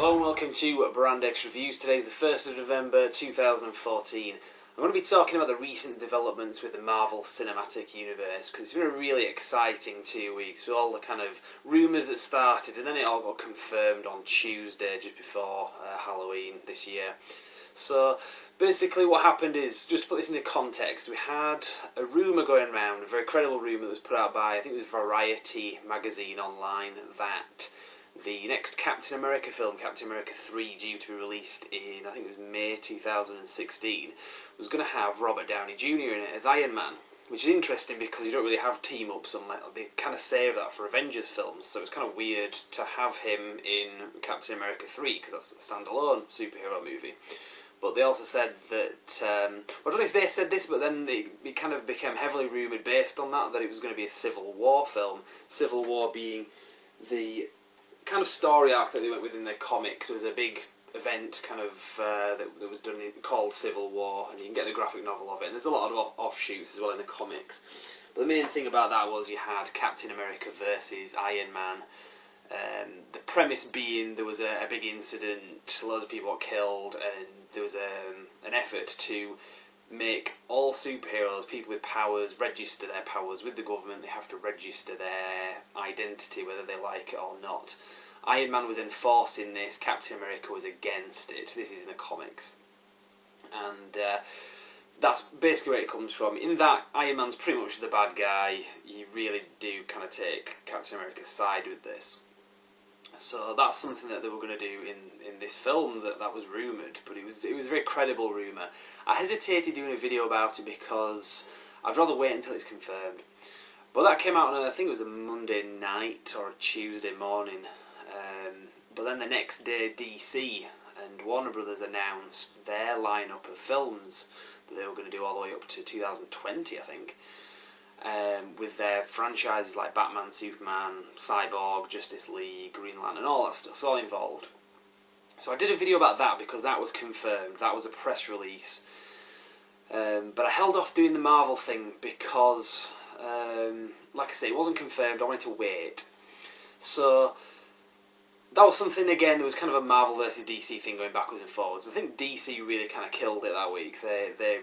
Hello and welcome to Brand X Reviews. Today is the 1st of November 2014. I'm going to be talking about the recent developments with the Marvel Cinematic Universe, because it's been a really exciting 2 weeks with all the kind of rumours that started, and then it all got confirmed on Tuesday just before Halloween this year. So basically what happened is, just to put this into context, we had a rumour going around, a very credible rumour that was put out by, I think it was Variety magazine online, that the next Captain America film, Captain America 3, due to be released in, I think it was May 2016, was going to have Robert Downey Jr. in it as Iron Man, which is interesting because you don't really have team-ups, and they kind of save that for Avengers films, so it's kind of weird to have him in Captain America 3, because that's a standalone superhero movie. But they also said that, I don't know if they said this, but then it kind of became heavily rumoured based on that it was going to be a Civil War film, Civil War being the kind of story arc that they went with in their comics. It was a big event kind of that was done called Civil War, and you can get the graphic novel of it, and there's a lot of offshoots as well in the comics. But the main thing about that was you had Captain America versus Iron Man. The premise being there was a big incident, loads of people got killed, and there was an effort to make all superheroes, people with powers, register their powers with the government. They have to register their identity whether they like it or not. Iron Man was enforcing this, Captain America was against it. This is in the comics. And that's basically where it comes from. In that, Iron Man's pretty much the bad guy. You really do kind of take Captain America's side with this. So that's something that they were going to do in this film that was rumoured, but it was a very credible rumour. I hesitated doing a video about it because I'd rather wait until it's confirmed. But that came out on, I think it was a Monday night or a Tuesday morning. But then the next day, DC and Warner Brothers announced their lineup of films that they were going to do all the way up to 2020, I think. With their franchises like Batman, Superman, Cyborg, Justice League, Green Lantern, and all that stuff. It's all involved. So I did a video about that because that was confirmed. That was a press release. But I held off doing the Marvel thing because, like I say, it wasn't confirmed. I wanted to wait. So that was something, again, there was kind of a Marvel versus DC thing going backwards and forwards. I think DC really kind of killed it that week. They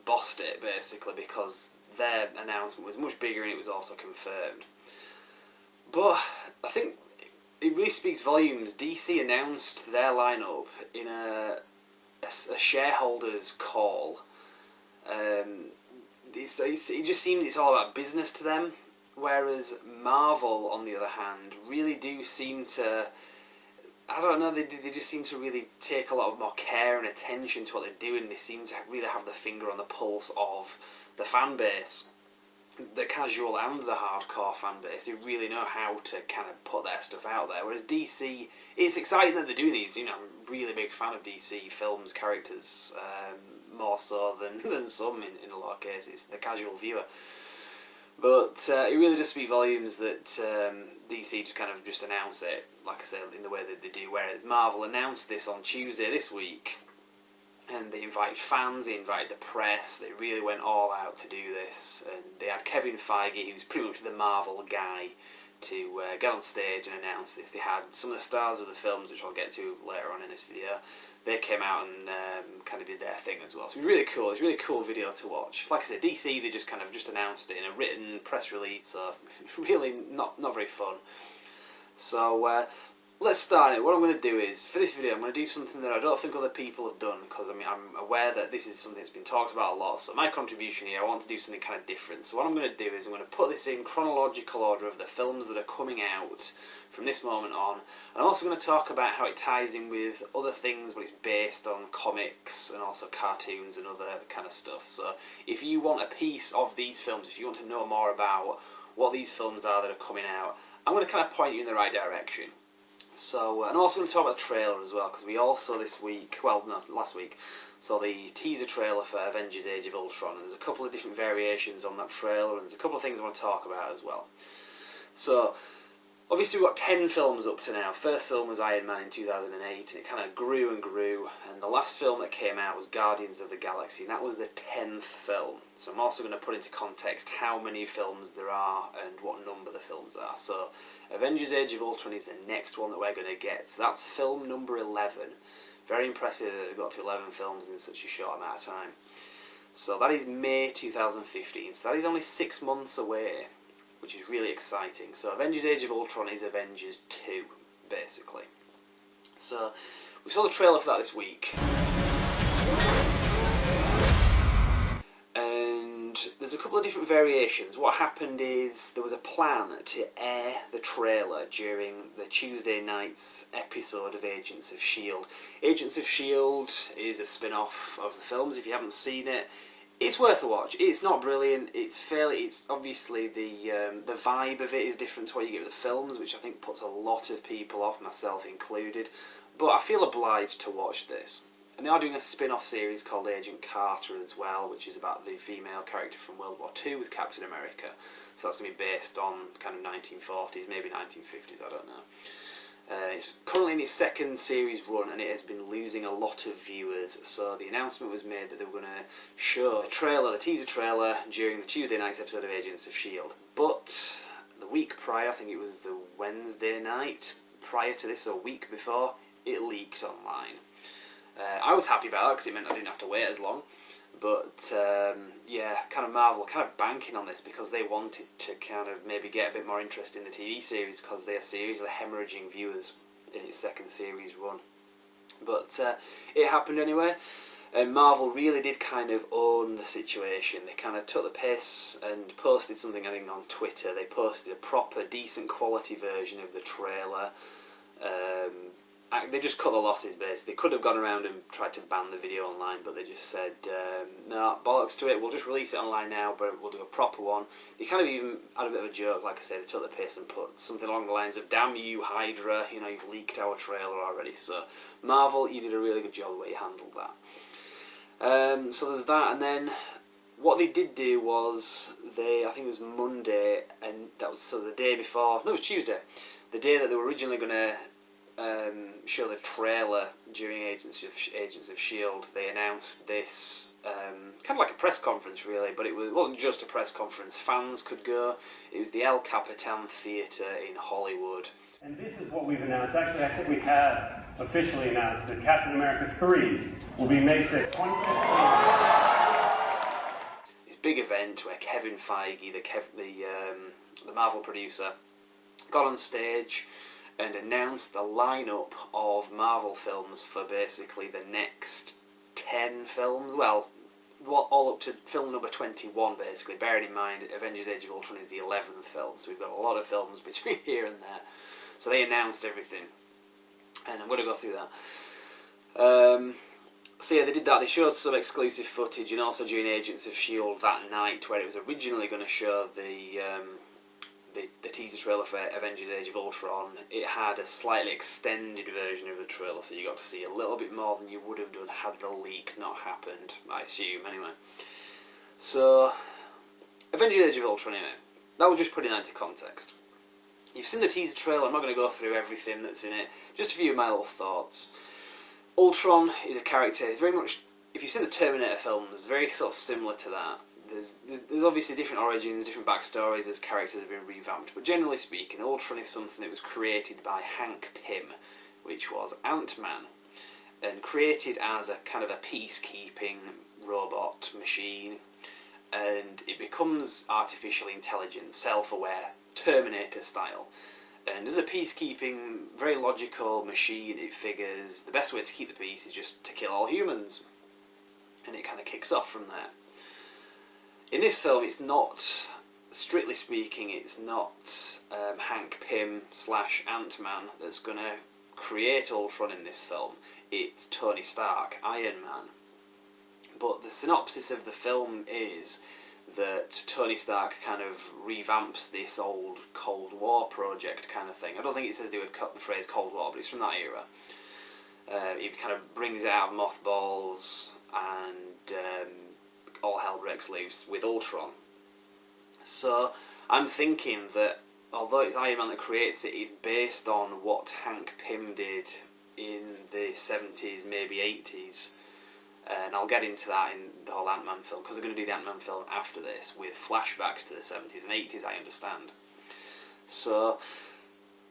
bossed it, basically, because their announcement was much bigger and it was also confirmed. But I think it really speaks volumes. DC announced their lineup in a shareholders' call. It just seems it's all about business to them, whereas Marvel, on the other hand, really do seem to, I don't know, they just seem to really take a lot more care and attention to what they're doing. They seem to really have the finger on the pulse of the fan base, the casual and the hardcore fan base. They really know how to kind of put their stuff out there. Whereas DC, it's exciting that they're doing these. I'm a really big fan of DC films, characters, more so than some in a lot of cases, the casual viewer. But it really does speak volumes that DC just kind of just announce it, like I said, in the way that they do. Whereas Marvel announced this on Tuesday this week, and they invited fans, they invited the press, they really went all out to do this. And they had Kevin Feige, who's pretty much the Marvel guy, to get on stage and announce this. They had some of the stars of the films, which I'll get to later on in this video. They came out and kind of did their thing as well. So it was really cool. It's a really cool video to watch. Like I said, DC, they just kind of just announced it in a written press release, so it's really not very fun. So let's start it. What I'm going to do is, for this video, I'm going to do something that I don't think other people have done, because I'm aware that this is something that's been talked about a lot. So my contribution here, I want to do something kind of different. So what I'm going to do is I'm going to put this in chronological order of the films that are coming out from this moment on. And I'm also going to talk about how it ties in with other things, but it's based on comics and also cartoons and other kind of stuff. So if you want a piece of these films, if you want to know more about what these films are that are coming out, I'm going to kind of point you in the right direction. So, and I'm also going to talk about the trailer as well, because we also this week, well, no, last week, saw the teaser trailer for Avengers Age of Ultron, and there's a couple of different variations on that trailer, and there's a couple of things I want to talk about as well. So, Obviously we've got 10 films up to now. First film was Iron Man in 2008, and it kind of grew and grew, and the last film that came out was Guardians of the Galaxy, and that was the 10th film. So I'm also going to put into context how many films there are and what number the films are. So Avengers Age of Ultron is the next one that we're going to get. So that's film number 11. Very impressive that they've got to 11 films in such a short amount of time. So that is May 2015, so that is only 6 months away, which is really exciting. So Avengers Age of Ultron is Avengers 2, basically. So we saw the trailer for that this week. And there's a couple of different variations. What happened is there was a plan to air the trailer during the Tuesday night's episode of Agents of S.H.I.E.L.D. Agents of S.H.I.E.L.D. is a spin-off of the films. If you haven't seen it, it's worth a watch. It's not brilliant. It's obviously the vibe of it is different to what you get with the films, which I think puts a lot of people off, myself included. But I feel obliged to watch this. And they are doing a spin-off series called Agent Carter as well, which is about the female character from World War II with Captain America. So that's going to be based on kind of 1940s, maybe 1950s, I don't know. It's currently in its second series run, and it has been losing a lot of viewers. So the announcement was made that they were going to show a trailer, the teaser trailer, during the Tuesday night's episode of Agents of S.H.I.E.L.D. But the week prior, I think it was the Wednesday night prior to this, or a week before, it leaked online. I was happy about that because it meant I didn't have to wait as long. But yeah, kind of Marvel kind of banking on this because they wanted to kind of maybe get a bit more interest in the TV series because their series are hemorrhaging viewers in its second series run. But it happened anyway, and Marvel really did kind of own the situation. They kind of took the piss and posted something, I think, on Twitter. They posted a proper, decent quality version of the trailer. They just cut the losses, basically. They could have gone around and tried to ban the video online, but they just said, no, bollocks to it, we'll just release it online now, but we'll do a proper one. They kind of even had a bit of a joke, like I say, they took the piss and put something along the lines of, damn you, Hydra, you know, you've leaked our trailer already. So, Marvel, you did a really good job the way you handled that. So there's that, and then what they did do was, I think it was Monday, and that was so the day before, no, it was Tuesday, the day that they were originally going to show the trailer during Agents of S.H.I.E.L.D. They announced this kind of like a press conference, really, but it wasn't just a press conference. Fans could go. It was the El Capitan Theatre in Hollywood. And this is what we've announced. Actually, I think we have officially announced that Captain America 3 will be May 6th, 2016. This big event where Kevin Feige, the Marvel producer, got on stage and announced the lineup of Marvel films for basically the next 10 films. Well, all up to film number 21, basically. Bearing in mind, Avengers Age of Ultron is the 11th film, so we've got a lot of films between here and there. So they announced everything, and I'm going to go through that. So yeah, they did that. They showed some exclusive footage, and also during Agents of S.H.I.E.L.D. that night, where it was originally going to show the teaser trailer for Avengers Age of Ultron, it had a slightly extended version of the trailer, so you got to see a little bit more than you would have done had the leak not happened, I assume, anyway. So, Avengers Age of Ultron, anyway. That was just putting that into context. You've seen the teaser trailer, I'm not going to go through everything that's in it, just a few of my little thoughts. Ultron is a character, it's very much, if you've seen the Terminator films, very sort of similar to that. There's obviously different origins, different backstories as characters have been revamped, but generally speaking, Ultron is something that was created by Hank Pym, which was Ant-Man, and created as a kind of a peacekeeping robot machine, and it becomes artificially intelligent, self-aware, Terminator style. And as a peacekeeping, very logical machine, it figures the best way to keep the peace is just to kill all humans, and it kind of kicks off from there. In this film, it's not, strictly speaking, it's not Hank Pym / Ant-Man that's going to create Ultron in this film. It's Tony Stark, Iron Man. But the synopsis of the film is that Tony Stark kind of revamps this old Cold War project kind of thing. I don't think it says they would cut the phrase Cold War, but it's from that era. He kind of brings it out of mothballs and all hell breaks loose with Ultron. So I'm thinking that although it's Iron Man that creates it, it's based on what Hank Pym did in the 70s, maybe 80s. And I'll get into that in the whole Ant-Man film, because they're going to do the Ant-Man film after this, with flashbacks to the 70s and 80s, I understand. So,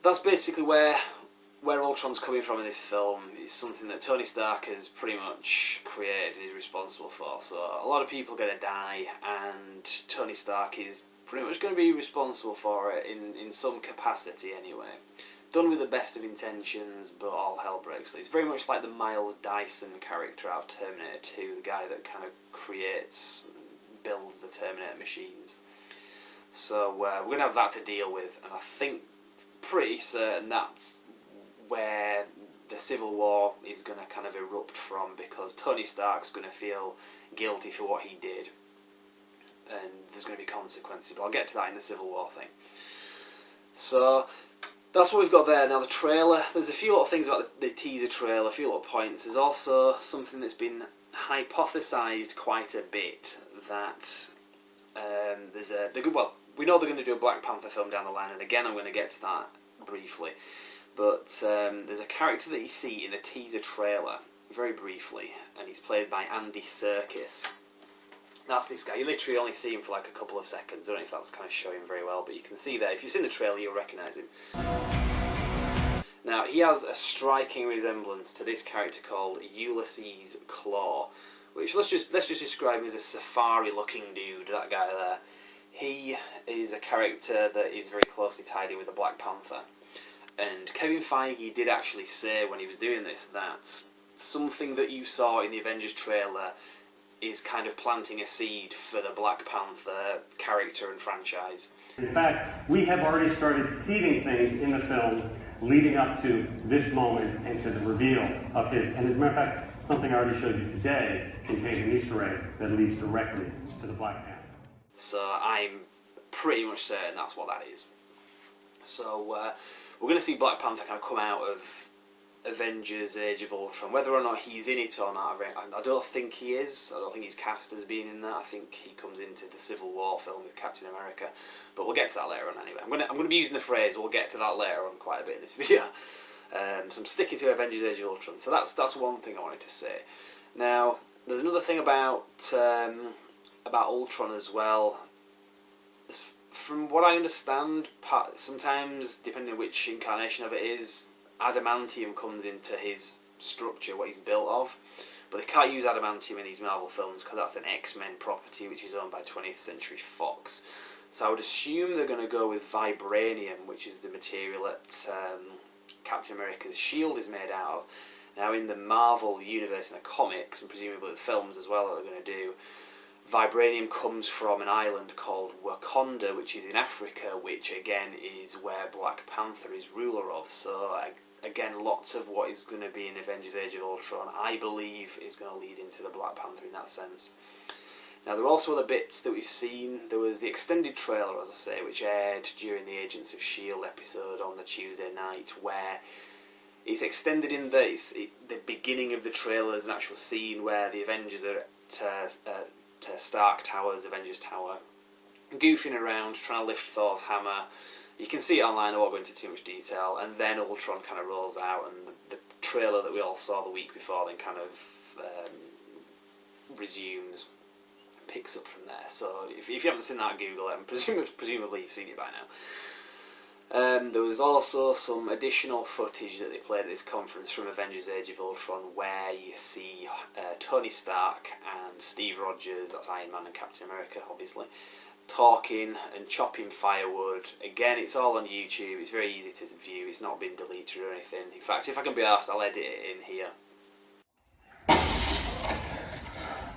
that's basically where Ultron's coming from in this film. It's something that Tony Stark has pretty much created and is responsible for. So, a lot of people are going to die, and Tony Stark is pretty much going to be responsible for it in some capacity anyway. Done with the best of intentions, but all hell breaks loose. Very much like the Miles Dyson character out of Terminator 2, the guy that kind of builds the Terminator machines. So we're going to have that to deal with, and I think pretty certain that's where the Civil War is going to kind of erupt from, because Tony Stark's going to feel guilty for what he did, and there's going to be consequences, but I'll get to that in the Civil War thing. So that's what we've got there. Now the trailer, there's a few little things about the teaser trailer, a few little points. There's also something that's been hypothesised quite a bit, that we know they're going to do a Black Panther film down the line, and again I'm going to get to that briefly. But there's a character that you see in the teaser trailer, very briefly, and he's played by Andy Serkis. That's this guy. You literally only see him for like a couple of seconds. I don't know if that's kind of showing very well, but you can see there. If you've seen the trailer, you'll recognise him. Now, he has a striking resemblance to this character called Ulysses Claw, which let's just describe him as a safari-looking dude, that guy there. He is a character that is very closely tied in with the Black Panther. And Kevin Feige did actually say when he was doing this that something that you saw in the Avengers trailer is kind of planting a seed for the Black Panther character and franchise. In fact, we have already started seeding things in the films leading up to this moment and to the reveal of his. And as a matter of fact, something I already showed you today contained an Easter egg that leads directly to the Black Panther. So I'm pretty much certain that's what that is. So we're going to see Black Panther kind of come out of Avengers Age of Ultron. Whether or not he's in it or not, I don't think he is. I don't think he's cast as being in that. I think he comes into the Civil War film with Captain America. But we'll get to that later on anyway. I'm going to be using the phrase "we'll get to that later on" quite a bit in this video. So I'm sticking to Avengers Age of Ultron. So that's one thing I wanted to say. Now, there's another thing about Ultron as well. From what I understand, sometimes, depending on which incarnation of it is, adamantium comes into his structure, what he's built of. But they can't use adamantium in these Marvel films because that's an X-Men property which is owned by 20th Century Fox. So I would assume they're going to go with vibranium, which is the material that Captain America's shield is made out of. Now in the Marvel universe, in the comics, and presumably the films as well that they're going to do, vibranium comes from an island called Wakanda, which is in Africa, which again is where Black Panther is ruler of. So again, lots of what is going to be in Avengers Age of Ultron, I believe, is going to lead into the Black Panther in that sense. Now, there are also other bits that we've seen. There was the extended trailer, as I say, which aired during the Agents of S.H.I.E.L.D. episode on the Tuesday night, where it's extended in the beginning of the trailer. There's an actual scene where the Avengers are at Stark Towers, Avengers Tower, goofing around, trying to lift Thor's hammer. You can see it online, I won't go into too much detail, and then Ultron kind of rolls out, and the trailer that we all saw the week before then kind of resumes, picks up from there. So if you haven't seen that, Google it, and presumably you've seen it by now. There was also some additional footage that they played at this conference from Avengers Age of Ultron, where you see Tony Stark and Steve Rogers, that's Iron Man and Captain America obviously, talking and chopping firewood. Again, it's all on YouTube, it's very easy to view, it's not been deleted or anything. In fact, if I can be asked, I'll edit it in here.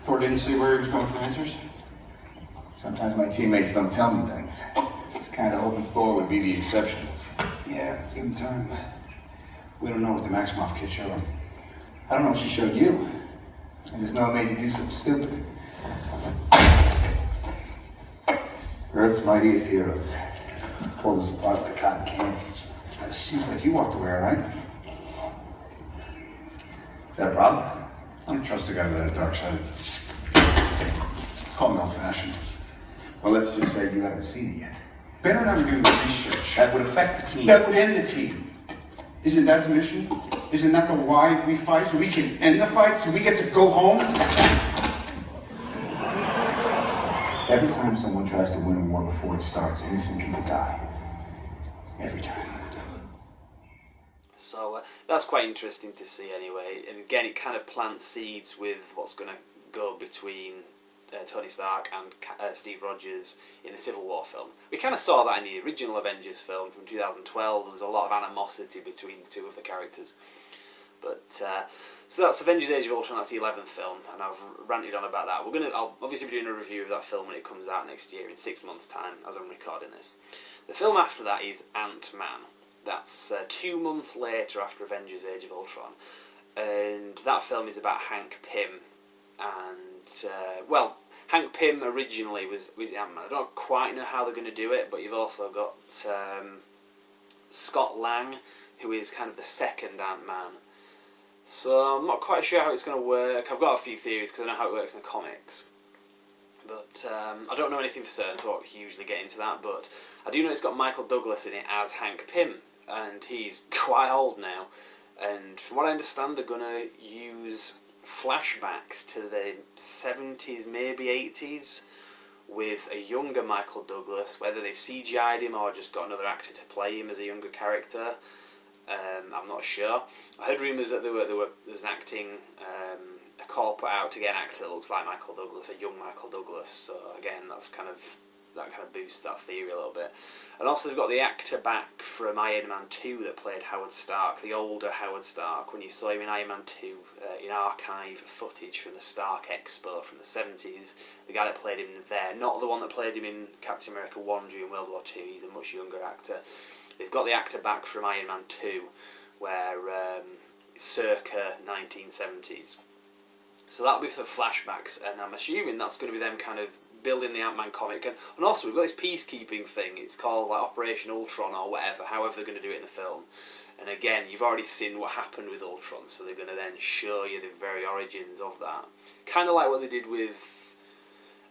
Thor didn't say where he was going for answers? Sometimes my teammates don't tell me things. Kind of hoping Thor would be the exception. Yeah, give him time. We don't know what the Maximoff kid showed him. I don't know if she showed you. I just know it made you do something stupid. Earth's mightiest heroes pulled us apart with a cotton candy. It seems like you walked away, all right? Is that a problem? I don't trust a guy without a dark side. Call me old-fashioned. Well, let's just say you haven't seen it yet. Better not be doing the research. That would affect the team. That would end the team. Isn't that the mission? Isn't that the why we fight? So we can end the fight? So we get to go home? Every time someone tries to win a war before it starts, innocent people die. Every time. So that's quite interesting to see anyway. And again, it kind of plants seeds with what's going to go between Tony Stark and Steve Rogers in the Civil War film. We kind of saw that in the original Avengers film from 2012. There was a lot of animosity between the two of the characters. But so that's Avengers Age of Ultron. That's the 11th film, and I've ranted on about that. I'll obviously be doing a review of that film when it comes out next year in 6 months' time, as I'm recording this. The film after that is Ant-Man. That's 2 months later after Avengers Age of Ultron, and that film is about Hank Pym. And well, Hank Pym originally was Ant-Man. I don't quite know how they're going to do it, but you've also got Scott Lang, who is kind of the second Ant-Man. So I'm not quite sure how it's going to work. I've got a few theories because I know how it works in the comics. But I don't know anything for certain, so I won't hugely get into that. But I do know it's got Michael Douglas in it as Hank Pym, and he's quite old now. And from what I understand, they're going to use flashbacks to the 70s, maybe 80s, with a younger Michael Douglas, whether they've CGI'd him or just got another actor to play him as a younger character. I'm not sure. I heard rumours that there was an acting a call put out to get an actor that looks like Michael Douglas, a young Michael Douglas. So again, that kind of boosts that theory a little bit. And also they've got the actor back from Iron Man 2 that played Howard Stark, the older Howard Stark. When you saw him in Iron Man 2, in archive footage from the Stark Expo from the 70s, the guy that played him there, not the one that played him in Captain America 1 during World War 2, he's a much younger actor. They've got the actor back from Iron Man 2, where circa 1970s. So that'll be for flashbacks, and I'm assuming that's going to be them kind of building the Ant-Man comic. And also we've got this peacekeeping thing, it's called like Operation Ultron or whatever, however they're going to do it in the film. And again, you've already seen what happened with Ultron, so they're going to then show you the very origins of that. Kind of like what they did with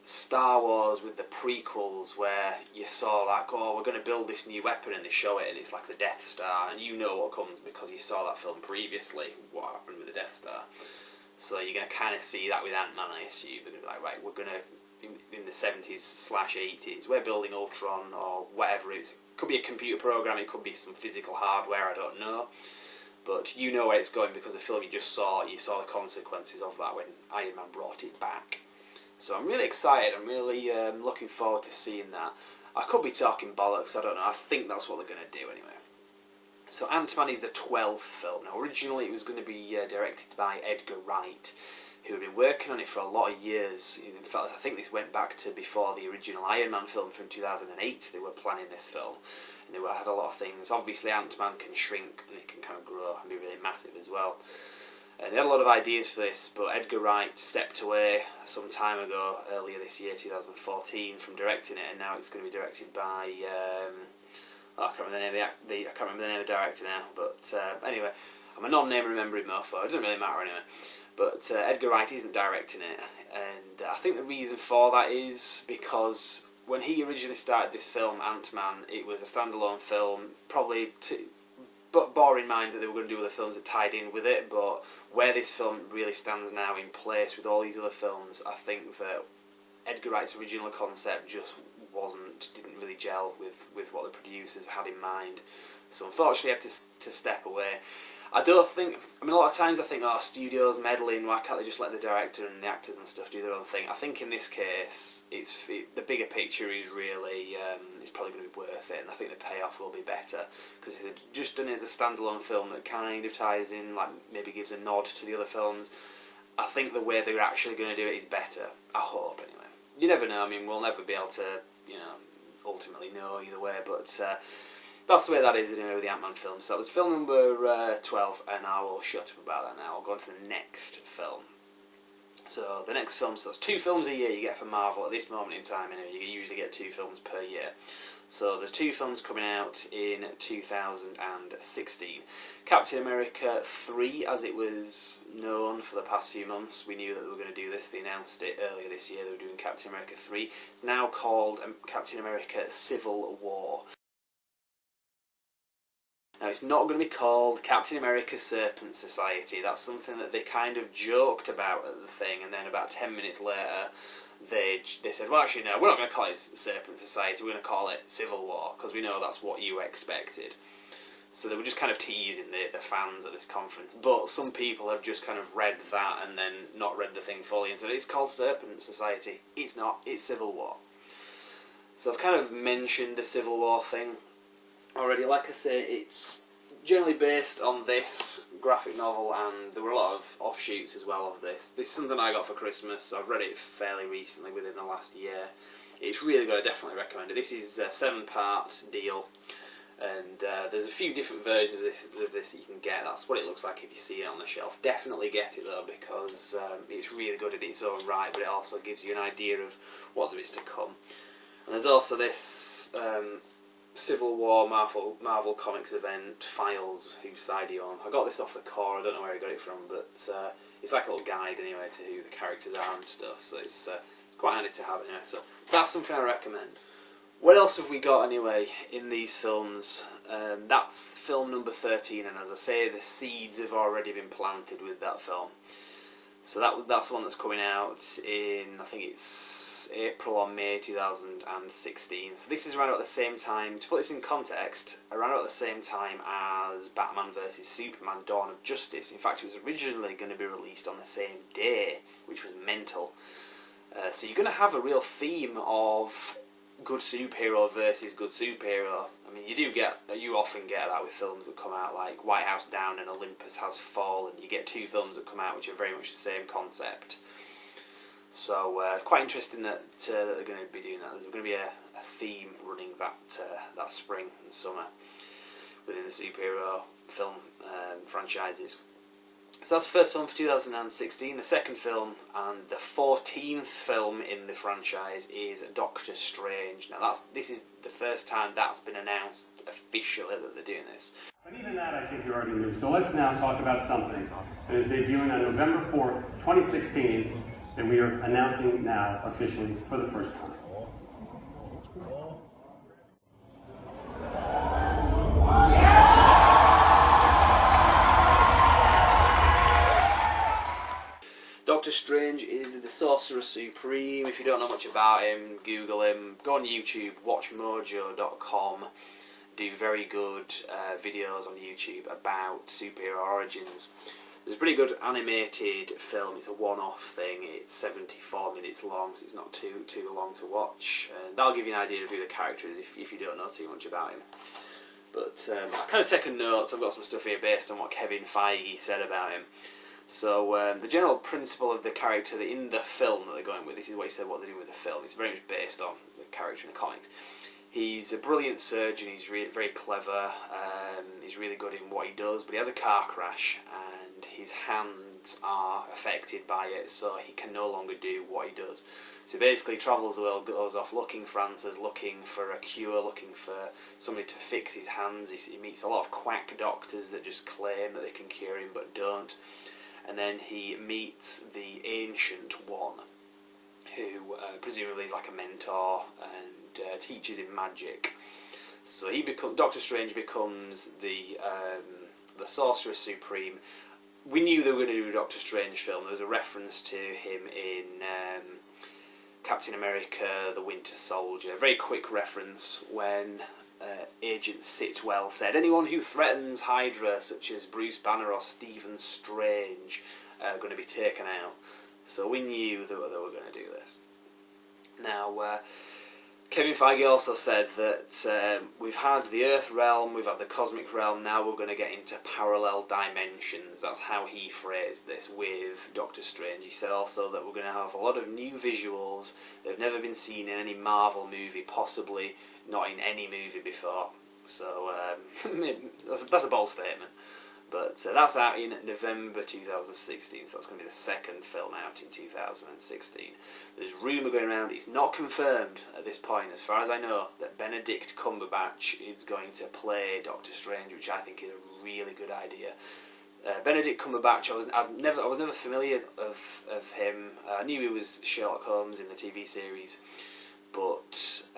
Star Wars with the prequels, where you saw like, oh, we're going to build this new weapon, and they show it and it's like the Death Star, and you know what comes because you saw that film previously, what happened with the Death Star. So you're going to kind of see that with Ant-Man, I assume. They're going to be like, right, we're going to, in the 70s/80s, we're building Ultron or whatever it is. It could be a computer program, it could be some physical hardware, I don't know. But you know where it's going because the film you saw the consequences of that when Iron Man brought it back. So I'm really excited, I'm really looking forward to seeing that. I could be talking bollocks, I don't know, I think that's what they're going to do anyway. So Ant-Man is the 12th film. Now originally it was going to be directed by Edgar Wright, who had been working on it for a lot of years. In fact, I think this went back to before the original Iron Man film from 2008. They were planning this film, and they had a lot of things. Obviously Ant-Man can shrink, and it can kind of grow and be really massive as well. And they had a lot of ideas for this, but Edgar Wright stepped away some time ago, earlier this year, 2014, from directing it, and now it's going to be directed by... I can't remember the name of the director now, but anyway, I'm a non-name remembering mofo, it doesn't really matter anyway. But Edgar Wright isn't directing it, and I think the reason for that is because when he originally started this film, Ant-Man, it was a standalone film, probably but bore in mind that they were going to do other films that tied in with it, but where this film really stands now in place with all these other films, I think that Edgar Wright's original concept just didn't really gel with what the producers had in mind. So unfortunately I had to step away. A lot of times I think, oh, studios meddling, why can't they just let the director and the actors and stuff do their own thing? I think in this case, the bigger picture is really, it's probably going to be worth it, and I think the payoff will be better, because if they'd just done it as a standalone film that kind of ties in, like maybe gives a nod to the other films, I think the way they're actually going to do it is better. I hope, anyway. You never know, I mean, we'll never be able to, ultimately know either way, but that's the way that is anyway with the Ant-Man film. So that was film number 12, and I will shut up about that now. I'll go on to the next film. So the next film, so that's 2 films a year you get from Marvel at this moment in time. You usually get 2 films per year. So there's 2 films coming out in 2016. Captain America 3, as it was known for the past few months, we knew that they were going to do this. They announced it earlier this year. They were doing Captain America 3. It's now called Captain America Civil War. Now, it's not going to be called Captain America Serpent Society. That's something that they kind of joked about at the thing, and then about 10 minutes later, they said, well, actually, no, we're not going to call it Serpent Society, we're going to call it Civil War, because we know that's what you expected. So they were just kind of teasing the fans at this conference. But some people have just kind of read that and then not read the thing fully and said, it's called Serpent Society. It's not, it's Civil War. So I've kind of mentioned the Civil War thing already. Like I say, it's generally based on this graphic novel, and there were a lot of offshoots as well of this. This is something I got for Christmas, so I've read it fairly recently, within the last year. It's really good, I definitely recommend it. This is a 7-part deal, and there's a few different versions of this that you can get. That's what it looks like if you see it on the shelf. Definitely get it though, because it's really good in its own right, but it also gives you an idea of what there is to come. And there's also this Civil War Marvel Comics event, Files, Whose Side Are You On? I got this off the core, I don't know where I got it from, but it's like a little guide anyway to who the characters are and stuff, so it's quite handy to have anyway, so that's something I recommend. What else have we got anyway in these films? That's film number 13, and as I say, the seeds have already been planted with that film. So that's the one that's coming out in, I think it's April or May 2016. So this is around about the same time, to put this in context, around about the same time as Batman vs Superman Dawn of Justice. In fact, it was originally going to be released on the same day, which was mental. So you're going to have a real theme of good superhero versus good superhero. I mean, you often get that with films that come out like White House Down and Olympus Has Fallen. You get 2 films that come out which are very much the same concept. So quite interesting that they're going to be doing that. There's going to be a theme running that spring and summer within the superhero film franchises. So that's the first film for 2016. The second film, and the 14th film in the franchise, is Doctor Strange. Now this is the first time that's been announced officially that they're doing this. But even that I think you already knew. So let's now talk about something that is debuting on November 4th, 2016, that we are announcing now officially for the first time. Doctor Strange is the Sorcerer Supreme. If you don't know much about him, Google him. Go on YouTube, watchmojo.com. Do very good videos on YouTube about superhero origins. There's a pretty good animated film. It's a one-off thing. It's 74 minutes long, so it's not too long to watch. And that'll give you an idea of who the character is if you don't know too much about him. But I've kind of taken notes. I've got some stuff here based on what Kevin Feige said about him. So the general principle of the character in the film that they're going with, this is what he said what they're doing with the film. It's very much based on the character in the comics. He's a brilliant surgeon, he's very clever, he's really good in what he does, but he has a car crash and his hands are affected by it, so he can no longer do what he does. So basically he travels the world, goes off looking for answers, looking for a cure, looking for somebody to fix his hands. He meets a lot of quack doctors that just claim that they can cure him but don't. And then he meets the Ancient One, who presumably is like a mentor and teaches him magic. So Doctor Strange becomes the Sorcerer Supreme. We knew they were going to do a Doctor Strange film. There was a reference to him in Captain America: The Winter Soldier. A very quick reference when Agent Sitwell said, anyone who threatens Hydra, such as Bruce Banner or Stephen Strange, are going to be taken out. So we knew that they were going to do this. Now, Kevin Feige also said that we've had the Earth realm, we've had the cosmic realm, now we're going to get into parallel dimensions. That's how he phrased this with Doctor Strange. He said also that we're going to have a lot of new visuals that have never been seen in any Marvel movie, possibly not in any movie before. So that's a bold statement. But that's out in November 2016, so that's going to be the second film out in 2016. There's rumour going around, it's not confirmed at this point, as far as I know, that Benedict Cumberbatch is going to play Doctor Strange, which I think is a really good idea. Benedict Cumberbatch, I was never familiar of him. I knew he was Sherlock Holmes in the TV series, but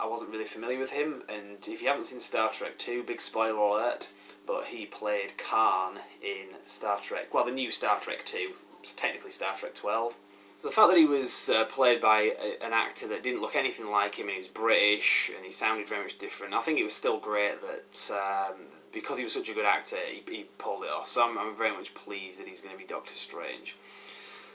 I wasn't really familiar with him. And if you haven't seen Star Trek 2, big spoiler alert, but he played Khan in Star Trek, well, the new Star Trek 2, it's technically Star Trek 12. So the fact that he was played by an actor that didn't look anything like him, and he was British, and he sounded very much different, I think it was still great that because he was such a good actor, he pulled it off. So I'm very much pleased that he's going to be Doctor Strange.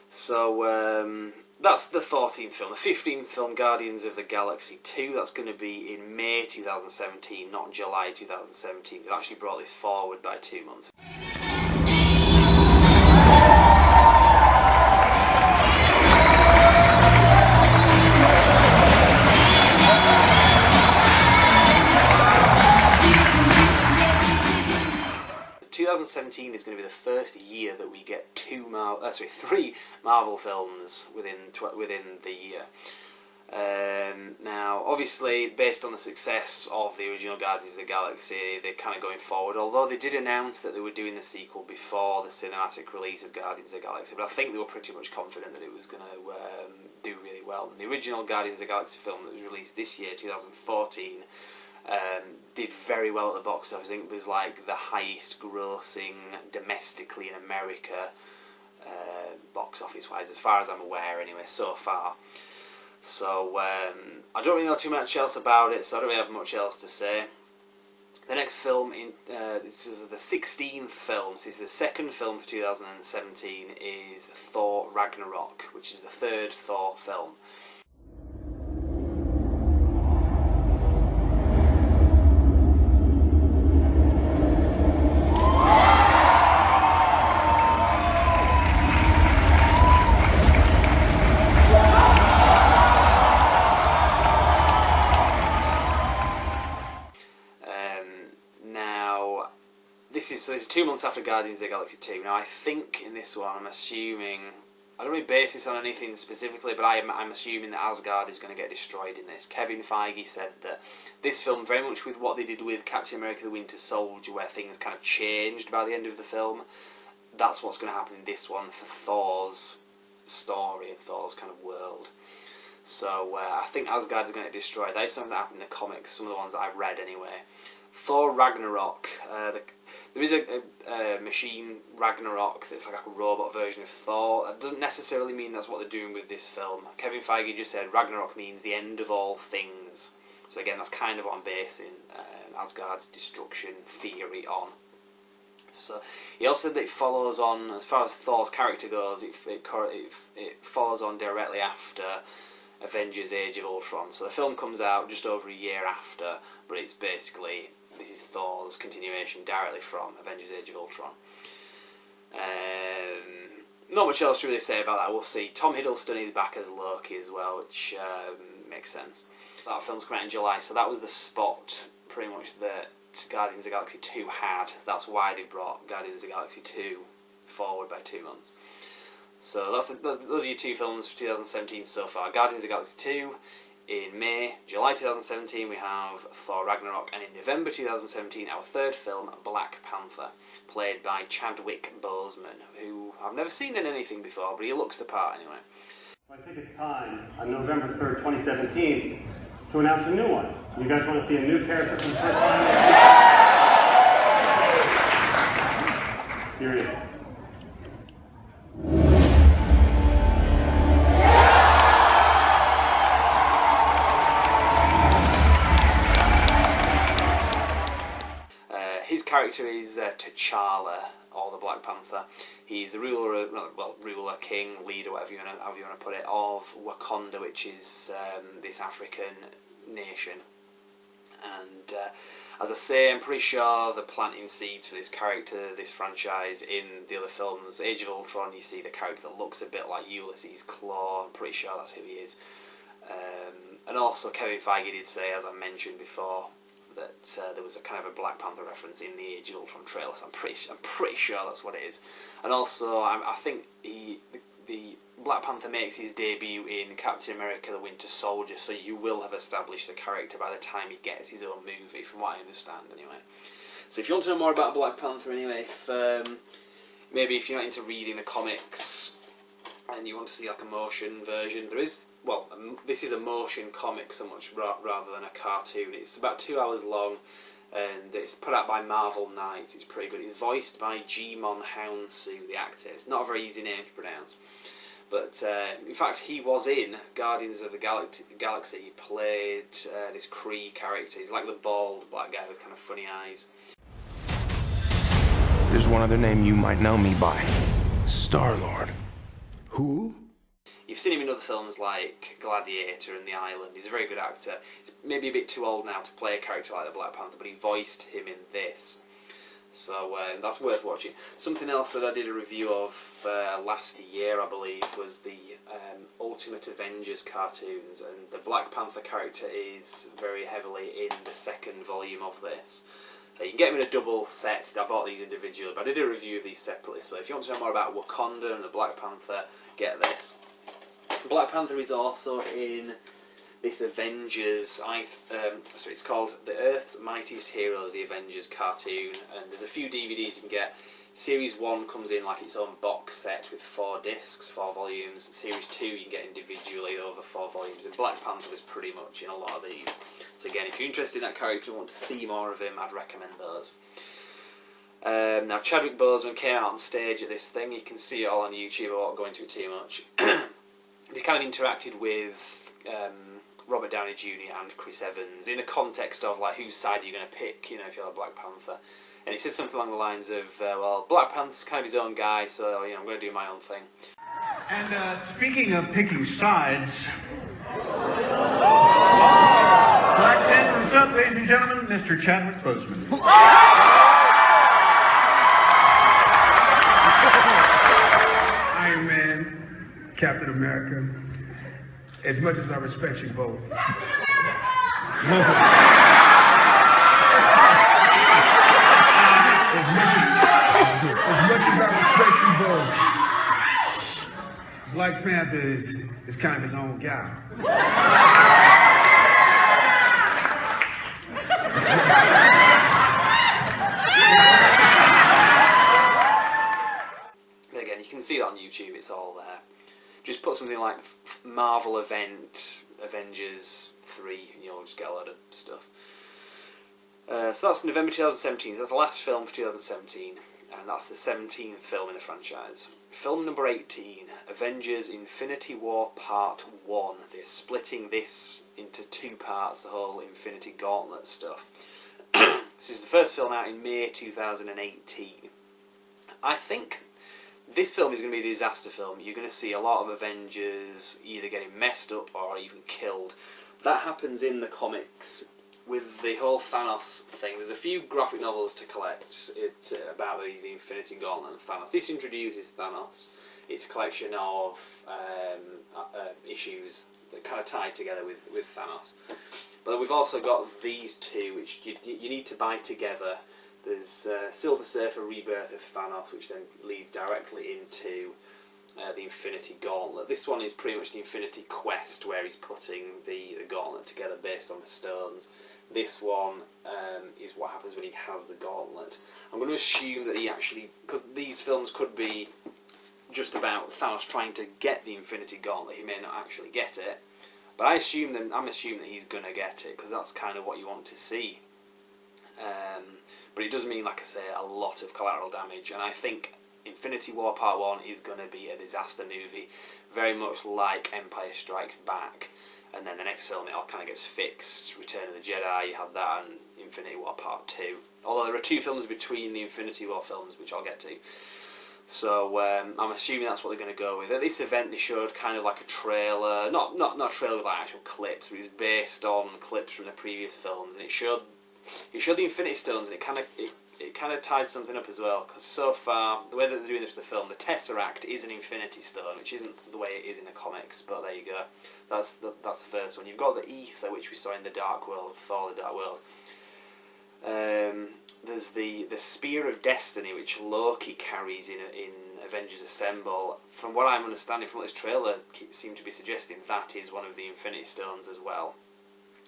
So that's the 14th film. The 15th film, Guardians of the Galaxy 2, that's going to be in May 2017, not July 2017. They've actually brought this forward by 2 months. 2017 is going to be the first year that we get three Marvel films within the year. Now, obviously, based on the success of the original Guardians of the Galaxy, they're kind of going forward. Although they did announce that they were doing the sequel before the cinematic release of Guardians of the Galaxy, but I think they were pretty much confident that it was going to do really well. And the original Guardians of the Galaxy film that was released this year, 2014. Did very well at the box office. I think it was like the highest grossing domestically in America, box office wise, as far as I'm aware anyway, so far. So I don't really know too much else about it, so I don't really have much else to say. The next film, this is the 16th film, this is the second film for 2017, is Thor Ragnarok, which is the third Thor film. So this is 2 months after Guardians of the Galaxy 2. Now I think in this one, I'm assuming, I don't really base this on anything specifically, but I'm assuming that Asgard is going to get destroyed in this. Kevin Feige said that this film, very much with what they did with Captain America the Winter Soldier, where things kind of changed by the end of the film, that's what's going to happen in this one for Thor's story and Thor's kind of world. So I think Asgard is going to get destroyed. That is something that happened in the comics, some of the ones that I've read anyway. Thor Ragnarok, there is a machine Ragnarok that's like a robot version of Thor. That doesn't necessarily mean that's what they're doing with this film. Kevin Feige just said Ragnarok means the end of all things. So again, that's kind of what I'm basing Asgard's destruction theory on. So he also said that it follows on, as far as Thor's character goes, it follows on directly after Avengers Age of Ultron. So the film comes out just over a year after, but it's basically, this is Thor's continuation directly from Avengers Age of Ultron. Not much else to really say about that, we'll see. Tom Hiddleston is back as Loki as well, which makes sense. That film's coming out in July, so that was the spot pretty much that Guardians of the Galaxy 2 had. That's why they brought Guardians of the Galaxy 2 forward by 2 months. So those are your two films for 2017 so far. Guardians of the Galaxy 2 in May. July 2017 we have Thor Ragnarok, and in November 2017 our third film, Black Panther, played by Chadwick Boseman, who I've never seen in anything before, but he looks the part anyway. So I think it's time on November 3rd, 2017 to announce a new one. You guys want to see a new character for the first time? Here he is. His character is T'Challa, or the Black Panther. He's the ruler, king, leader, however you want to put it, of Wakanda, which is this African nation. And as I say, I'm pretty sure they're planting seeds for this character, this franchise, in the other films. Age of Ultron, you see the character that looks a bit like Ulysses Klaue. I'm pretty sure that's who he is. And also, Kevin Feige did say, as I mentioned before, that there was a kind of a Black Panther reference in the Age of Ultron trailer, so I'm pretty sure that's what it is. And also, I think the Black Panther makes his debut in Captain America: The Winter Soldier, so you will have established the character by the time he gets his own movie, from what I understand, anyway. So if you want to know more about Black Panther, anyway, maybe if you're not into reading the comics and you want to see like a motion version, there is, well, this is a motion comic so much rather than a cartoon. It's about 2 hours long, and it's put out by Marvel Knights. It's pretty good. It's voiced by Jimon Hounsou, the actor. It's not a very easy name to pronounce. But, in fact, he was in Guardians of the Galaxy. He played this Kree character. He's like the bald black guy with kind of funny eyes. There's one other name you might know me by. Star-Lord. Who? You've seen him in other films like Gladiator and The Island. He's a very good actor. He's maybe a bit too old now to play a character like the Black Panther, but he voiced him in this. So that's worth watching. Something else that I did a review of last year, I believe, was the Ultimate Avengers cartoons, and the Black Panther character is very heavily in the second volume of this. You can get them in a double set. I bought these individually, but I did a review of these separately, so if you want to know more about Wakanda and the Black Panther, get this. Black Panther is also in this Avengers, it's called The Earth's Mightiest Heroes, the Avengers cartoon, and there's a few DVDs you can get. Series 1 comes in like its own box set with 4 discs, 4 volumes. Series 2 you can get individually over 4 volumes, and Black Panther is pretty much in a lot of these. So again, if you're interested in that character and want to see more of him, I'd recommend those. Now, Chadwick Boseman came out on stage at this thing. You can see it all on YouTube. I won't go into it too much. They kind of interacted with Robert Downey Jr. and Chris Evans in the context of like whose side are you going to pick, you know, if you're a Black Panther. And he said something along the lines of, well, Black Panther's kind of his own guy, so you know, I'm going to do my own thing. And speaking of picking sides, Black Panther himself, ladies and gentlemen, Mr. Chadwick Boseman. Iron Man, Captain America. As much as I respect you both. As much as I respect you both, Black Panther is kind of his own guy. Again, you can see that on YouTube, it's all there. Just put something like Marvel event, Avengers 3, and you'll just get a lot of stuff. So that's November 2017, that's the last film for 2017, and that's the 17th film in the franchise. Film number 18, Avengers Infinity War Part 1. They're splitting this into 2 parts, the whole Infinity Gauntlet stuff. This is the first film out in May 2018. I think this film is going to be a disaster film. You're going to see a lot of Avengers either getting messed up or even killed. That happens in the comics with the whole Thanos thing. There's a few graphic novels to collect about the Infinity Gauntlet and Thanos. This introduces Thanos. It's a collection of issues that kind of tie together with Thanos. But we've also got these two, which you need to buy together. There's Silver Surfer Rebirth of Thanos, which then leads directly into the Infinity Gauntlet. This one is pretty much the Infinity Quest, where he's putting the gauntlet together based on the stones. This one is what happens when he has the gauntlet. I'm going to assume that he actually, because these films could be just about Thanos trying to get the Infinity Gauntlet. He may not actually get it, but I'm assuming that he's going to get it, because that's kind of what you want to see. But it does mean, like I say, a lot of collateral damage, and I think Infinity War Part 1 is going to be a disaster movie, very much like Empire Strikes Back, and then the next film it all kind of gets fixed. Return of the Jedi, you had that, and Infinity War Part 2. Although there are 2 films between the Infinity War films, which I'll get to. So I'm assuming that's what they're going to go with. At this event they showed kind of like a trailer, not a trailer with like actual clips, but it was based on clips from the previous films, and it showed the Infinity Stones, and it kind of tied something up as well, because so far, the way that they're doing this with the film, the Tesseract is an Infinity Stone, which isn't the way it is in the comics, but there you go. That's the first one. You've got the Ether, which we saw in the Dark World, Thor: The Dark World. There's the Spear of Destiny, which Loki carries in Avengers Assemble. From what I'm understanding from what this trailer seemed to be suggesting, that is one of the Infinity Stones as well.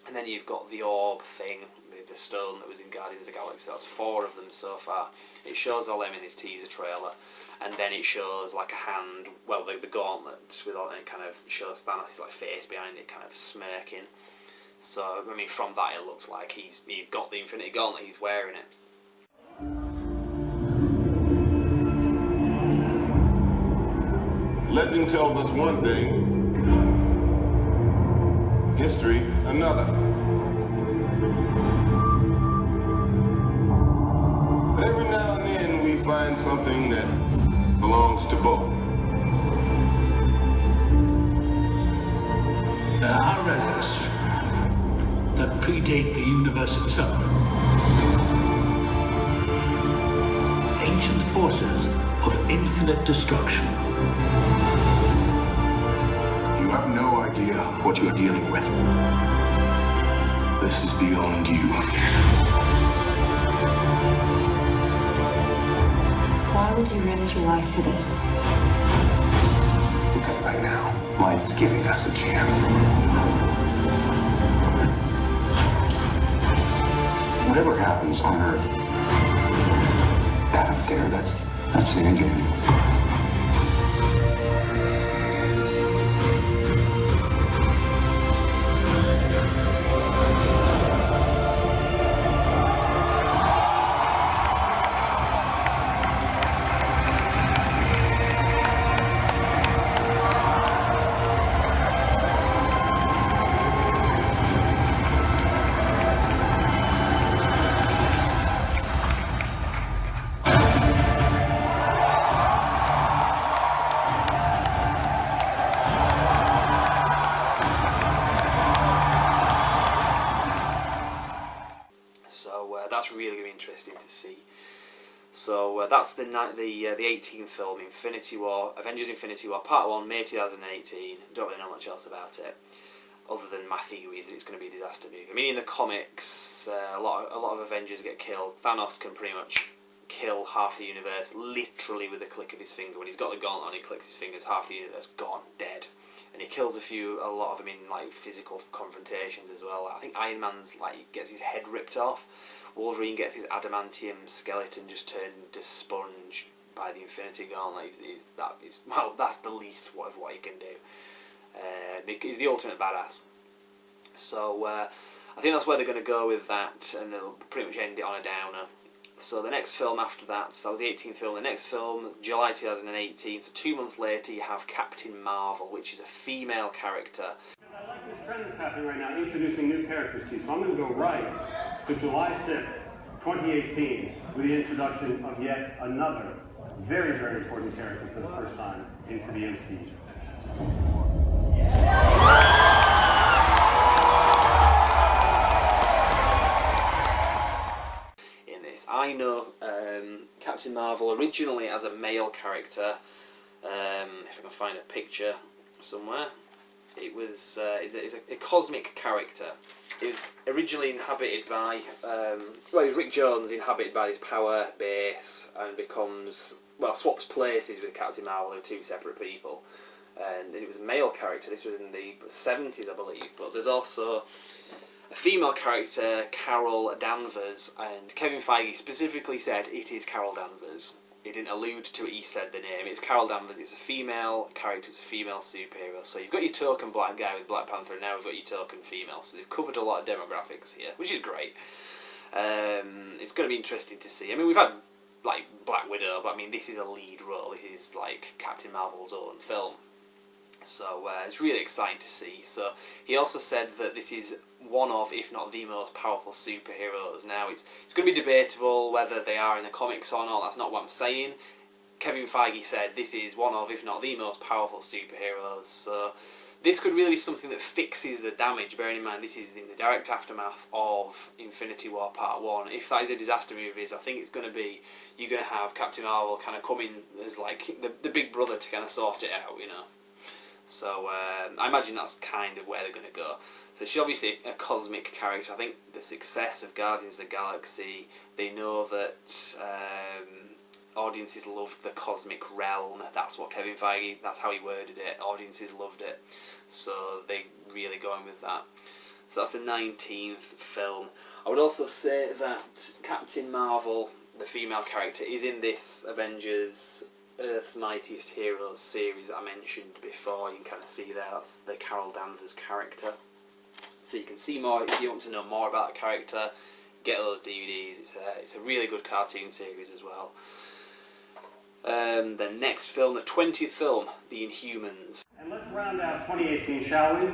And then you've got the orb thing, the stone that was in Guardians of the Galaxy. That's 4 of them so far. It shows all them in this teaser trailer. And then it shows like a hand, well, the gauntlet with all, and it kind of shows Thanos' like face behind it, kind of smirking. So I mean, from that it looks like he's got the Infinity Gauntlet. He's wearing it. Legend tells us one thing, history another. But every now and then we find something that belongs to both. There are relics that predate the universe itself. Ancient forces of infinite destruction. You have no idea what you're dealing with. This is beyond you. Why would you risk your life for this? Because right now, life's giving us a chance. Whatever happens on Earth, that up there, that's the end game. That's really going to be interesting to see. So that's the 18th film, Infinity War, Avengers Infinity War Part 1, May 2018. Don't really know much else about it, other than my theory is that it's going to be a disaster movie. I mean, in the comics, a lot of Avengers get killed. Thanos can pretty much kill half the universe literally with a click of his finger. When he's got the gauntlet on, he clicks his fingers, half the universe gone, dead. And he kills a lot of them in like physical confrontations as well. I think Iron Man's like gets his head ripped off. Wolverine gets his adamantium skeleton just turned into sponge by the Infinity Gauntlet. That's the least of what he can do. He's the ultimate badass. So I think that's where they're going to go with that, and they'll pretty much end it on a downer. So the next film after that, so that was the 18th film. The next film, July 2018. So 2 months later, you have Captain Marvel, which is a female character. I like this trend that's happening right now, introducing new characters to you. So I'm going to go right to July 6th, 2018, with the introduction of yet another very, very important character for the first time into the MCU. I know Captain Marvel originally as a male character. If I can find a picture somewhere, it was it's a cosmic character. It was originally inhabited by it was Rick Jones, inhabited by his power base, and swaps places with Captain Marvel, who are 2 separate people. And it was a male character. This was in the 70s, I believe. But there's also a female character, Carol Danvers, and Kevin Feige specifically said it is Carol Danvers. He didn't allude to it, he said the name. It's Carol Danvers, it's a female character, it's a female superhero. So you've got your token black guy with Black Panther, and now we've got your token female. So they've covered a lot of demographics here, which is great. It's going to be interesting to see. I mean, we've had like Black Widow, but I mean, this is a lead role. This is like Captain Marvel's own film. So it's really exciting to see. So he also said that this is one of, if not the most powerful superheroes. Now it's going to be debatable whether they are in the comics or not. That's not what I'm saying. Kevin Feige said this is one of, if not the most powerful superheroes. So this could really be something that fixes the damage. Bearing in mind this is in the direct aftermath of Infinity War Part 1. If that is a disaster movie, I think it's going to be, you're going to have Captain Marvel kind of come in as like the big brother to kind of sort it out, you know. So I imagine that's kind of where they're going to go. So she's obviously a cosmic character. I think the success of Guardians of the Galaxy, they know that audiences loved the cosmic realm. That's what Kevin Feige, that's how he worded it. Audiences loved it. So they really going with that. So that's the 19th film. I would also say that Captain Marvel, the female character, is in this Avengers Earth's Mightiest Heroes series that I mentioned before. You can kind of see there, that's the Carol Danvers character. So you can see more, if you want to know more about the character, get those DVDs. It's a really good cartoon series as well. The next film, the 20th film, The Inhumans. And let's round out 2018, shall we?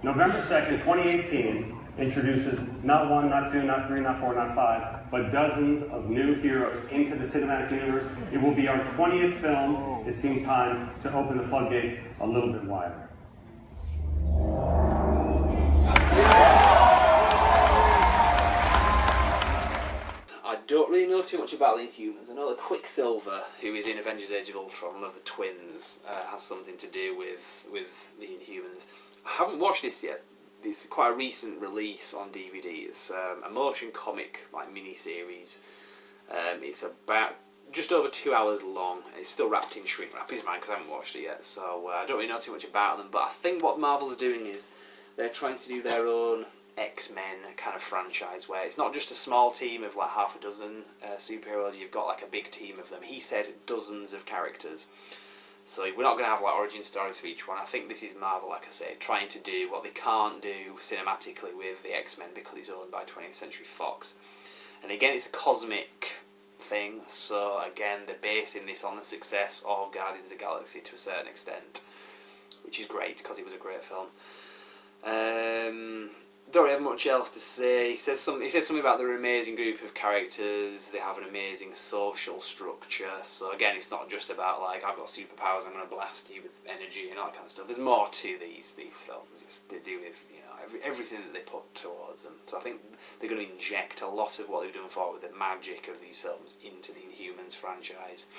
November 2nd, 2018 introduces not one, not two, not three, not four, not five, but dozens of new heroes into the cinematic universe. It will be our 20th film. It seemed time to open the floodgates a little bit wider. I don't really know too much about the Inhumans. I know that Quicksilver, who is in Avengers Age of Ultron, one of the twins, has something to do with the Inhumans. I haven't watched this yet. It's quite a recent release on DVD. It's a motion comic, like mini-series. It's about just over 2 hours long. It's still wrapped in shrink wrap, is mine, because I haven't watched it yet. So I don't really know too much about them. But I think what Marvel's doing is they're trying to do their own X-Men kind of franchise, where it's not just a small team of like half a dozen superheroes. You've got like a big team of them. He said dozens of characters. So we're not going to have like origin stories for each one. I think this is Marvel, like I say, trying to do what they can't do cinematically with the X-Men because it's owned by 20th Century Fox. And again, it's a cosmic thing. So again, they're basing this on the success of Guardians of the Galaxy to a certain extent, which is great because it was a great film. Don't really have much else to say. He said something about they're an amazing group of characters. They have an amazing social structure. So again, it's not just about like I've got superpowers, I'm going to blast you with energy and all that kind of stuff. There's more to these films. It's to do with everything that they put towards them. So I think they're going to inject a lot of what they've done before with the magic of these films into the Inhumans franchise.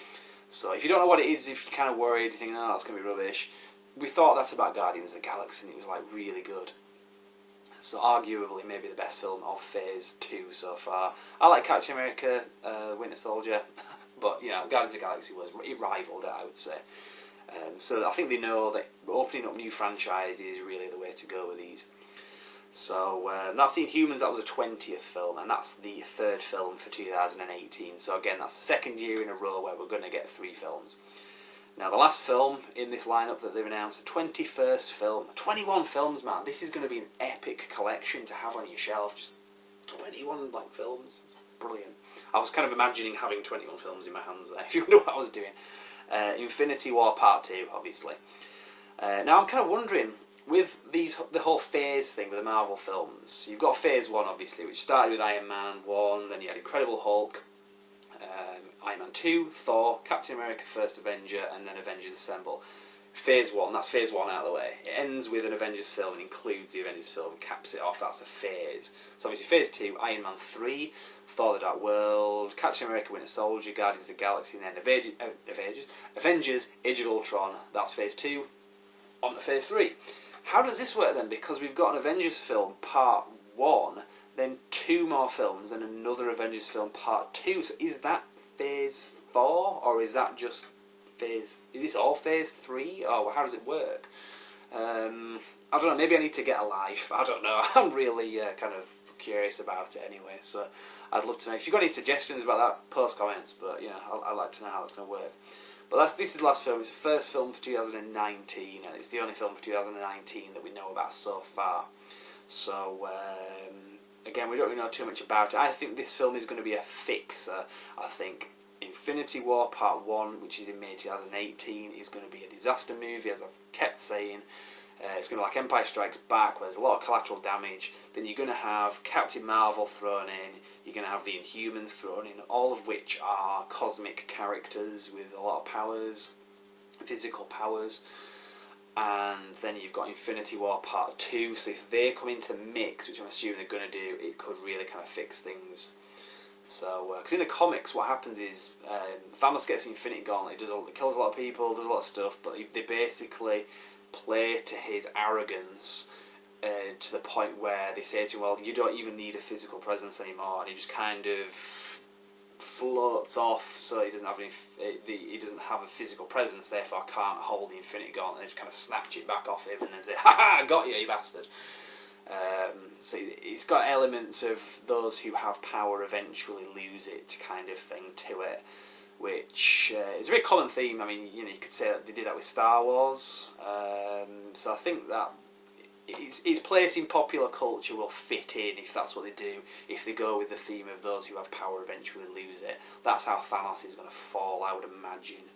So if you don't know what it is, if you're kind of worried, you think, oh, that's going to be rubbish. We thought that about Guardians of the Galaxy, and it was like really good. So arguably maybe the best film of Phase 2 so far. I like Captain America, Winter Soldier, but Guardians of the Galaxy it rivaled it, I would say. So I think they know that opening up new franchises is really the way to go with these. So that's the Inhumans. That was a 20th film, and that's the third film for 2018. So again, that's the second year in a row where we're going to get 3 films. Now, the last film in this lineup that they've announced, the 21st film. 21 films, man. This is going to be an epic collection to have on your shelf. Just 21 films. It's brilliant. I was kind of imagining having 21 films in my hands there, if you know what I was doing. Infinity War Part 2, obviously. Now, I'm kind of wondering, with the whole phase thing with the Marvel films, you've got Phase 1, obviously, which started with Iron Man 1, then you had Incredible Hulk, Iron Man 2, Thor, Captain America First Avenger, and then Avengers Assemble. Phase 1, that's Phase 1 out of the way. It ends with an Avengers film and includes the Avengers film, caps it off, that's a phase. So obviously Phase 2, Iron Man 3, Thor the Dark World, Captain America Winter Soldier, Guardians of the Galaxy, and then Avengers Age of Ultron, that's Phase 2, on to Phase 3. How does this work then? Because we've got an Avengers film Part 1, then 2 more films, and another Avengers film Part 2. So is that Phase 4, or is that just Phase... Is this all Phase 3, or how does it work? I don't know, maybe I need to get a life. I don't know. I'm really kind of curious about it anyway, so I'd love to know. If you've got any suggestions about that, post comments, but I'd like to know how it's going to work. But this is the last film. It's the first film for 2019, and it's the only film for 2019 that we know about so far. So, again, we don't really know too much about it. I think this film is going to be a fixer. I think Infinity War Part 1, which is in May 2018, is going to be a disaster movie, as I've kept saying. It's going to be like Empire Strikes Back, where there's a lot of collateral damage. Then you're going to have Captain Marvel thrown in. You're going to have the Inhumans thrown in, all of which are cosmic characters with a lot of powers, physical powers. And then you've got Infinity War Part 2, so if they come into the mix, which I'm assuming they're going to do, it could really kind of fix things. So, because in the comics, what happens is Thanos gets the Infinity Gauntlet, it kills a lot of people, does a lot of stuff, but they basically play to his arrogance to the point where they say to him, well, you don't even need a physical presence anymore, and he just kind of floats off, so he doesn't have a physical presence, therefore can't hold the Infinity Gauntlet. They just kind of snatch it back off him and then say, "Ha ha, got you, you bastard." So it's got elements of those who have power eventually lose it kind of thing to it, which is a very common theme. I mean, you could say that they did that with Star Wars. So I think that its place in popular culture will fit in if that's what they do. If they go with the theme of those who have power eventually lose it, that's how Thanos is going to fall, I would imagine.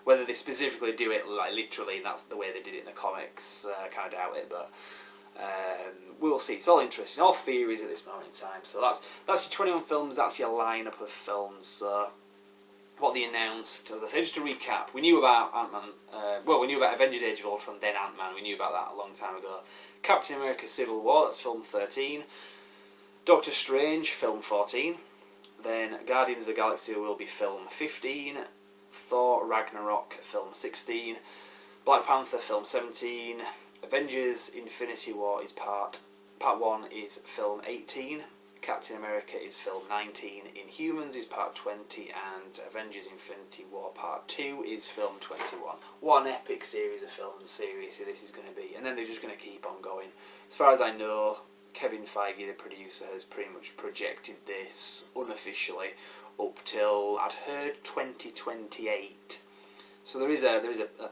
Whether they specifically do it like literally, and that's the way they did it in the comics, I kind of doubt it, but we'll see. It's all interesting, all theories at this moment in time. So that's your 21 films. That's your lineup of films. So what they announced, as I said, just to recap, we knew about Ant-Man. We knew about Avengers Age of Ultron, then Ant-Man. We knew about that a long time ago. Captain America: Civil War, that's film 13. Doctor Strange, film 14. Then Guardians of the Galaxy will be film 15. Thor Ragnarok, film 16. Black Panther, film 17. Avengers Infinity War is part 1 is film 18. Captain America is film 19. Inhumans is part 20. And Avengers Infinity War part 2 is film 21. What an epic series of films, seriously, this is going to be. And then they're just going to keep on going. As far as I know, Kevin Feige, the producer, has pretty much projected this unofficially up till, I'd heard, 2028. So there is a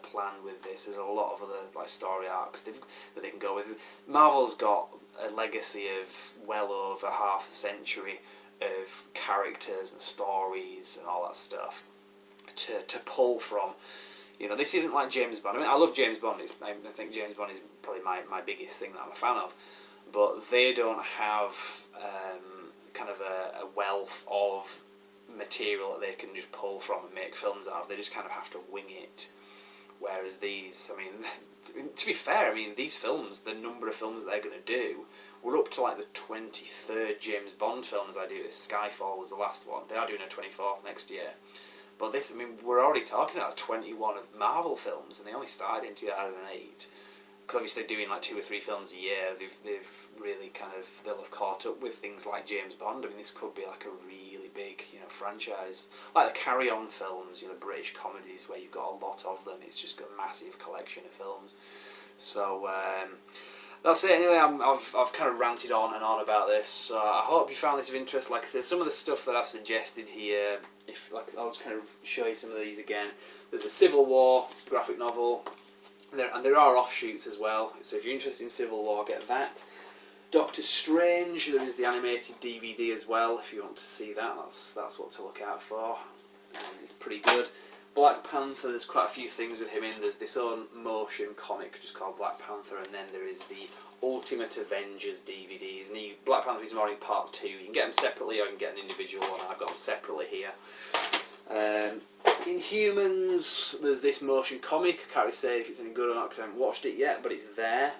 plan with this. There's a lot of other story arcs that they can go with. Marvel's got a legacy of well over half a century of characters and stories and all that stuff to pull from. This isn't like James Bond. I mean, I love James Bond. I think James Bond is probably my biggest thing that I'm a fan of. But they don't have kind of a wealth of material that they can just pull from and make films out of. They just kind of have to wing it. Whereas these, I mean, to be fair, I mean, these films, the number of films that they're going to do, we're up to like the 23rd James Bond film as I do. Skyfall was the last one. They are doing a 24th next year. But this, I mean, we're already talking about 21 Marvel films, and they only started in 2008. Because obviously doing like 2 or 3 films a year, they've really they'll have caught up with things like James Bond. I mean, this could be like a really big, franchise. Like the Carry On films, British comedies where you've got a lot of them. It's just got a massive collection of films. So that's it. Anyway, I've kind of ranted on and on about this. So I hope you found this of interest. Like I said, some of the stuff that I've suggested here, I'll just kind of show you some of these again. There's a Civil War graphic novel. And there are offshoots as well, so if you're interested in Civil War, get that. Doctor Strange, there is the animated DVD as well, if you want to see that, that's what to look out for. It's pretty good. Black Panther, there's quite a few things with him in. There's this own motion comic just called Black Panther, and then there is the Ultimate Avengers DVDs. And Black Panther is more in part 2. You can get them separately or you can get an individual one. I've got them separately here. Inhumans, there's this motion comic. I can't really say if it's any good or not because I haven't watched it yet, but it's there.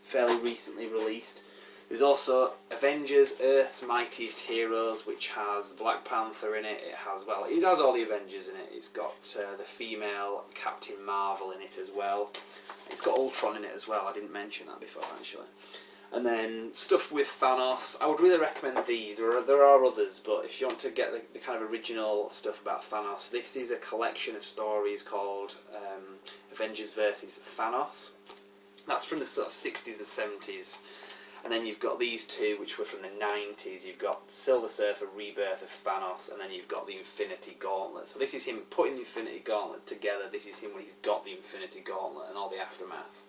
Fairly recently released. There's also Avengers Earth's Mightiest Heroes, which has Black Panther in it. It has all the Avengers in it. It's got the female Captain Marvel in it as well. It's got Ultron in it as well. I didn't mention that before, actually. And then stuff with Thanos. I would really recommend these. There are others, but if you want to get the kind of original stuff about Thanos, this is a collection of stories called Avengers vs. Thanos. That's from the sort of 60s and 70s. And then you've got these two, which were from the 90s. You've got Silver Surfer, Rebirth of Thanos, and then you've got the Infinity Gauntlet. So this is him putting the Infinity Gauntlet together. This is him when he's got the Infinity Gauntlet and all the aftermath.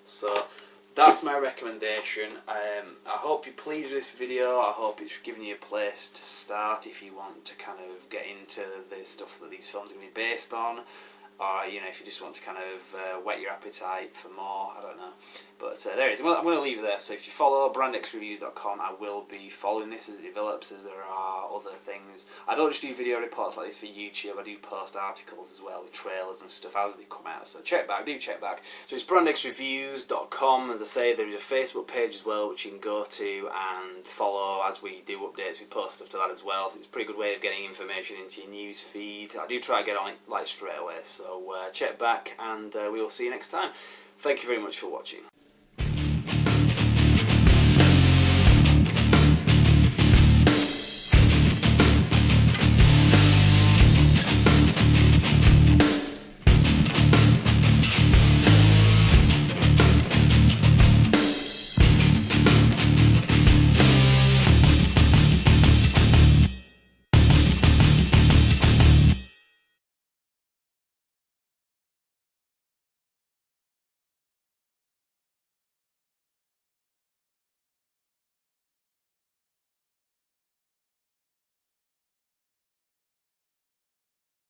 So that's my recommendation. I hope you're pleased with this video. I hope it's given you a place to start if you want to kind of get into the stuff that these films are going to be based on. or if you just want to kind of whet your appetite for more, I don't know. But there it is. Well, I'm going to leave it there. So if you follow brandxreviews.com, I will be following this as it develops, as there are other things. I don't just do video reports like this for YouTube. I do post articles as well with trailers and stuff as they come out. So check back. So it's brandxreviews.com. As I say, there is a Facebook page as well, which you can go to and follow as we do updates. We post stuff to that as well. So it's a pretty good way of getting information into your news feed. I do try to get on it like straight away. So check back, and we will see you next time. Thank you very much for watching.